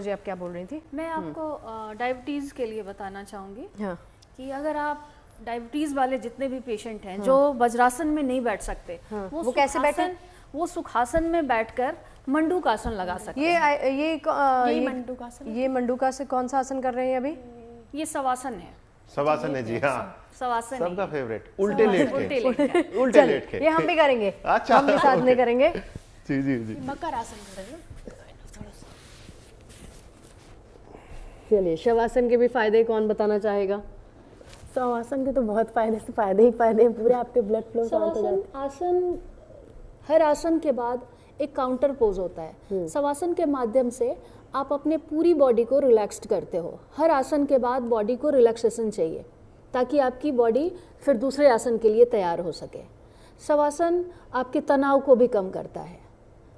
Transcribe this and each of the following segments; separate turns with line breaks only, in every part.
जी आप क्या बोल रही थी?
मैं आपको डायबिटीज़ के लिए बताना चाहूँगी
हाँ
कि अगर आप डायबिटीज़ वाले जितने भी पेशेंट हैं जो वज्रासन में नहीं बैठ सकते,
वो कैसे बैठे?
वो सुखासन में बैठकर मंडूकासन लगा सकते हैं।
ये
मंडूकासन।
ये मंडूकासन कौन सा आसन कर रहे हैं अभी?
ये शवासन है।
शवासन है जी, हाँ
शवासन
सबका
है।
फेवरेट, उल्टे लेट
उल्टे
के,
लेट के।
उल्टे लेट के।
ये हम भी करेंगे।
अच्छा,
हम भी साथ में करेंगे।
जी जी जी।
मकर आसन करेंगे।
चलिए शवासन के भी फायदे कौन बताना चाहेगा?
शवासन के तो बहुत फायदे ही फायदे हैं, पूरे आपके ब्लड फ्लो शांत हो जाते
शवासन आसन, हर आसन के बाद एक काउंटर पोज होता है। शवासन के माध्यम से आप अपने पूरी बॉडी को रिलैक्स्ड करते हो। हर आसन के बाद बॉडी को रिलैक्सेशन चाहिए ताकि आपकी बॉडी फिर दूसरे आसन के लिए तैयार हो सके। शवासन आपके तनाव को भी कम करता है।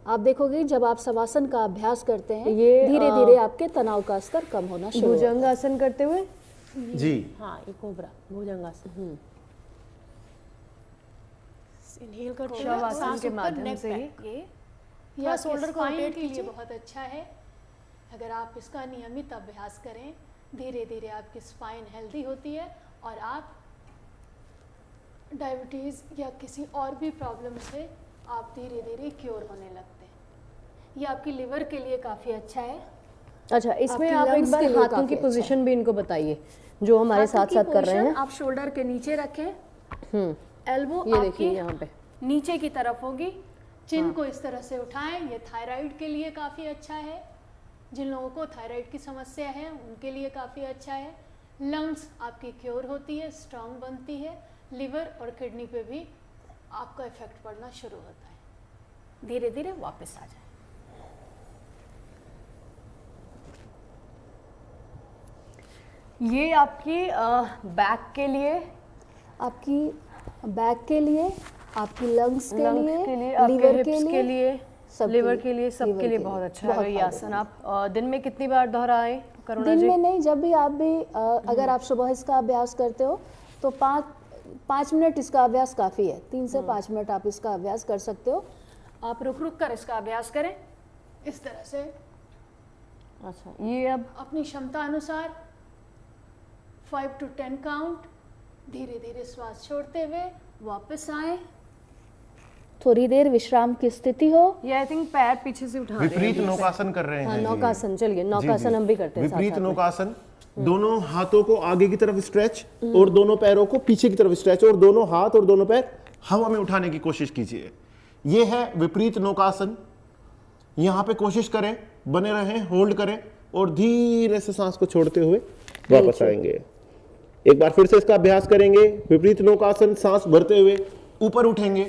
आप देखोगे जब आप शवासन का अभ्यास करते हैं,
ये,
धीरे धीरे आपके तनाव का स्तर कम होना शुरू होता है।
भुजंग आसन करते हुए
जी
हाँ, ये कोबरा भुजंगासन। इनहेल करते हुए
शवासन
सांस
के
ऊपर,
माध्यम
neck
से ही
back।
ये
या
आपके
शोल्डर को
spine
रोटेट
के
कीजिए,
लिए
बहुत अच्छा है। अगर आप इसका नियमित अभ्यास करें, धीरे धीरे आपकी स्पाइन हेल्दी होती है और आप डायबिटीज़ या किसी और भी प्रॉब्लम से आप धीरे धीरे क्योर होने लगते हैं। ये आपकी लिवर के लिए काफ़ी अच्छा है।
अच्छा, इसमें
आपकी
आप एक
lungs
बार
के लिए
हाथों
काफी
की
अच्छा
पोजीशन भी इनको बताइए जो हमारे
हाथों
साथ
की
साथ कर रहे
position
हैं।
आप शोल्डर के नीचे रखें, एल्बो
ये देखिए
आपकी
यहाँ पे
नीचे की तरफ होगी। चिन को इस तरह से उठाएं, ये थायराइड के लिए काफ़ी अच्छा है। जिन लोगों को थायराइड की समस्या है उनके लिए काफ़ी अच्छा है। लंग्स आपकी क्योर होती है, स्ट्रांग बनती है। लिवर और किडनी पे भी आपका इफेक्ट पड़ना शुरू होता है। धीरे धीरे वापस आ जाए।
ये आपकी बैक के लिए,
आपकी बैक के लिए, आपकी लंग्स के
लंग्स
लिए,
के लिए, आपके
लिवर
हिप्स के लिए,
सबके
लिवर
लिए,
के लिए,
लिवर
सबके
के
लिए
लिए।
बहुत अच्छा
बहुत
है ये आसन।
फायदेमंद।
आप दिन में कितनी बार दोहराएं करुणा
दिन
जी?
में नहीं, जब भी आप भी अगर आप सुबह इसका अभ्यास करते हो तो 5 मिनट इसका अभ्यास काफ़ी है। 3 से 5 मिनट आप इसका अभ्यास कर सकते हो। आप रुक रुक कर इसका अभ्यास करें इस तरह से
अच्छा, ये अब
अपनी क्षमता अनुसार 5 to 10 काउंट, धीरे धीरे श्वास छोड़ते हुए वापस आए। थोड़ी देर विश्राम की स्थिति हो।
ये आई थिंक पैर पीछे से उठा रहे हैं।
विपरीत नौकासन कर रहे हैं।
हाँ,
जी।
नौकासन। चलिए
जी,
नौकासन
जी।
हम भी करते हैं साथ
विपरीत
साथ में।
नौकासन, दोनों हाथों को आगे की तरफ स्ट्रेच और दोनों पैरों को पीछे की तरफ स्ट्रेच और दोनों हाथ और दोनों पैर हवा में उठाने की कोशिश कीजिए। ये है विपरीत नौकासन। यहां पे कोशिश करें, बने रहें, होल्ड करें और धीरे से सांस को छोड़ते हुए वापस आएंगे। एक बार फिर से इसका अभ्यास करेंगे। विपरीत नौकासन, सांस भरते हुए ऊपर उठेंगे,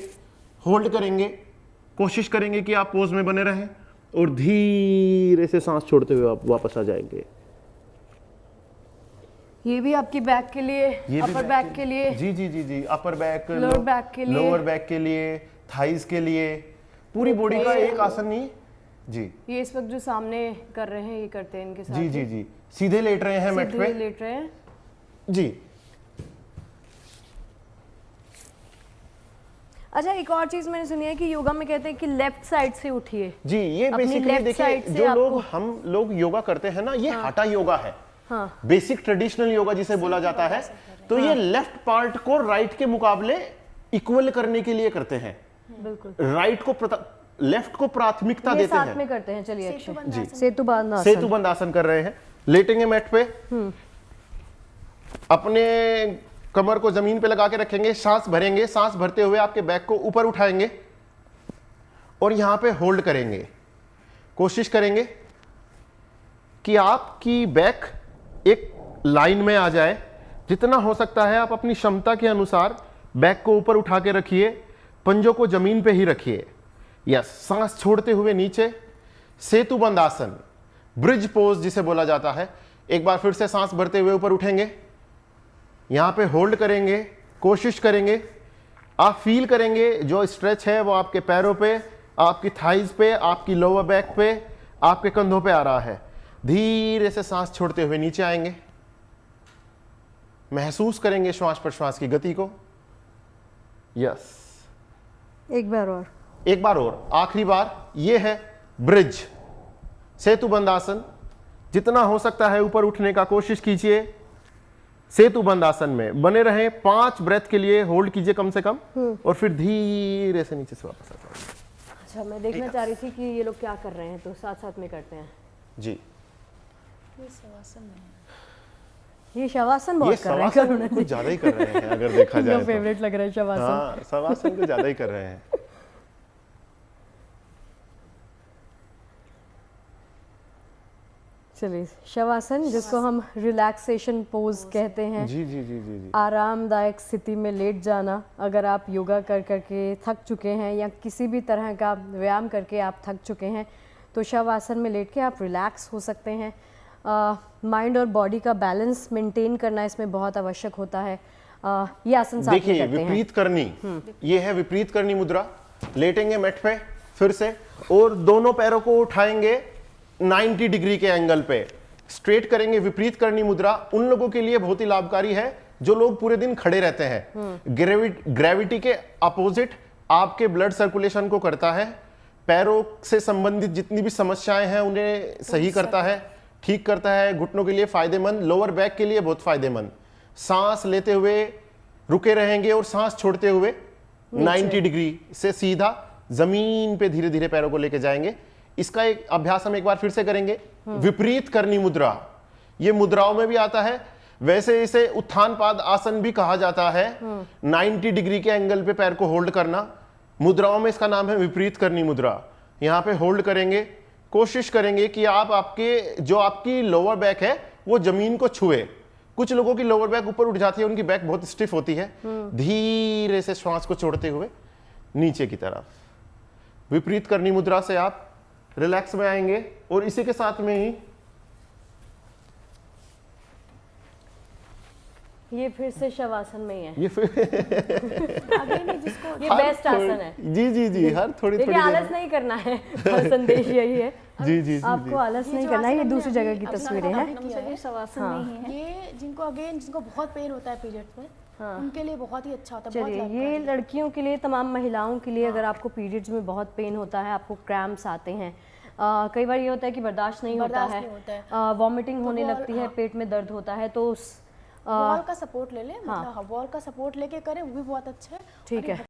होल्ड करेंगे, कोशिश करेंगे कि आप पोज में बने रहें और धीरे से सांस छोड़ते हुए आप वापस आ जाएंगे।
ये भी आपकी बैक के लिए, अपर बैक के लिए,
जी जी जी जी, अपर बैक,
लोअर बैक के लिए,
लोअर बैक के लिए, थाइज के लिए, पूरी बॉडी का एक आसन नहीं जी।
ये इस वक्त जो सामने कर रहे हैं ये करते हैं इनके साथ।
जी जी जी, सीधे लेट रहे हैं मैट
सीधे
पे
लेट रहे हैं
जी।
अच्छा, एक और चीज मैंने सुनी है कि योगा में कहते हैं कि लेफ्ट साइड से उठिए।
जी, ये
अपनी
बेसिकली
left
देखिए
side से
जो लोग
आपको-
हम लोग योगा करते हैं ना, ये हाटा योगा है।
हाँ।
बेसिक ट्रेडिशनल योगा जिसे बोला जाता है। तो ये लेफ्ट पार्ट को राइट के मुकाबले इक्वल करने के लिए करते हैं।
बिल्कुल,
राइट को लेफ्ट को प्राथमिकता
ये
देते
साथ
हैं।
में करते हैं। चलिए अक्षय,
जी,
सेतुबंध आसन।
सेतुबंध आसन कर रहे हैं। लेटेंगे मैट पे, अपने कमर को जमीन पे लगा के रखेंगे, सांस भरेंगे, सांस भरते हुए आपके बैक को ऊपर उठाएंगे और यहां पे होल्ड करेंगे। कोशिश करेंगे कि आपकी बैक एक लाइन में आ जाए। जितना हो सकता है आप अपनी क्षमता के अनुसार बैक को ऊपर उठा के रखिए, पंजों को जमीन पे ही रखिए। यस, सांस छोड़ते हुए नीचे, सेतुबंध आसन, ब्रिज पोज जिसे बोला जाता है। एक बार फिर से सांस भरते हुए ऊपर उठेंगे, यहां पे होल्ड करेंगे, कोशिश करेंगे। आप फील करेंगे जो स्ट्रेच है वो आपके पैरों पे, आपकी थाइज पे, आपकी लोअर बैक पे, आपके कंधों पे आ रहा है। धीरे से सांस छोड़ते हुए नीचे आएंगे, महसूस करेंगे श्वास प्रश्वास की गति को। यस,
एक बार और,
एक बार और, आखिरी बार। ये है ब्रिज, सेतुबंध आसन। जितना हो सकता है ऊपर उठने का कोशिश कीजिए। सेतु बंद आसन में बने रहें, 5 ब्रेथ के लिए होल्ड कीजिए कम से कम, और फिर धीरे से नीचे से वापस आ जाओ।
अच्छा, मैं देखना चाह रही थी कि ये लोग क्या कर रहे हैं, तो साथ साथ में करते हैं।
जी,
ये शवासन में है।
ये शवासन
ये
बहुत कर रहे हैं
शवासन कुछ ज्यादा ही कर रहे हैं अगर देखा जाए तो।
फेवरेट लग रहा है शवासन।
हाँ, शवासन को ज्यादा ही कर रहे हैं।
चलिए, शवासन जिसको हम रिलैक्सेशन पोज कहते हैं,
जी जी जी जी जी।
आरामदायक स्थिति में लेट जाना। अगर आप योगा कर करके थक चुके हैं या किसी भी तरह का व्यायाम करके आप थक चुके हैं, तो शवासन में लेट के आप रिलैक्स हो सकते हैं। माइंड और बॉडी का बैलेंस मेंटेन करना इसमें बहुत आवश्यक होता है। ये आसन साथ में
देखिए,
करते हैं।
विपरीत करनी, ये है विपरीत करनी मुद्रा। लेटेंगे मैट पे फिर से, और दोनों पैरों को उठाएंगे 90 डिग्री के एंगल पे, स्ट्रेट करेंगे। विपरीत करनी मुद्रा उन लोगों के लिए बहुत ही लाभकारी है जो लोग पूरे दिन खड़े रहते हैं। ग्रेविटी के अपोजिट आपके ब्लड सर्कुलेशन को करता है, पैरों से संबंधित जितनी भी समस्याएं हैं उन्हें सही करता है, ठीक करता है। घुटनों के लिए फायदेमंद, लोअर बैक के लिए बहुत फायदेमंद। सांस लेते हुए रुके रहेंगे और सांस छोड़ते हुए 90 डिग्री से सीधा जमीन पे धीरे धीरे पैरों को लेके जाएंगे। इसका एक अभ्यास हम एक बार फिर से करेंगे। विपरीत करनी मुद्रा, ये मुद्राओं में भी आता है, वैसे इसे उत्थान पाद आसन भी कहा जाता है। 90 डिग्री के एंगल पे पैर को होल्ड करना, मुद्राओं में इसका नाम है विपरीत करनी मुद्रा। यहाँ पे होल्ड करेंगे, कोशिश करेंगे कि आप आपकी लोअर बैक है वो जमीन को छुए। कुछ लोगों की लोअर बैक ऊपर उठ जाती है, उनकी बैक बहुत स्टिफ होती है। धीरे से श्वास को छोड़ते हुए नीचे की तरफ विपरीत करनी मुद्रा से आप रिलैक्स में आएंगे। और इसी के साथ में ही
ये फिर से शवासन में ही है।
ये
ये बेस्ट आसन है।
जी जी जी, हर थोड़ी
देखिए,
थोड़ी
आलस नहीं करना है, संदेश यही है।
जी जी
आपको आलस नहीं करना है। ये दूसरी जगह की तस्वीरें हैं।
सभी शवासन में ही है।
ये जिनको बहुत पेन होता है पीरियड्स में, उनके लिए बहुत ही अच्छा होता है। बहुत
चलिए, ये लड़कियों के लिए, तमाम महिलाओं के लिए, अगर आपको पीरियड्स में बहुत पेन होता है, आपको क्रैम्प्स आते हैं, कई बार ये होता है कि बर्दाश्त नहीं होता है, वॉमिटिंग होने लगती है, पेट में दर्द होता है, तो
वॉल का सपोर्ट ले लें, मतलब वॉल का सपोर्ट लेके करें, वो भी बहुत अच्छा है।
ठीक है।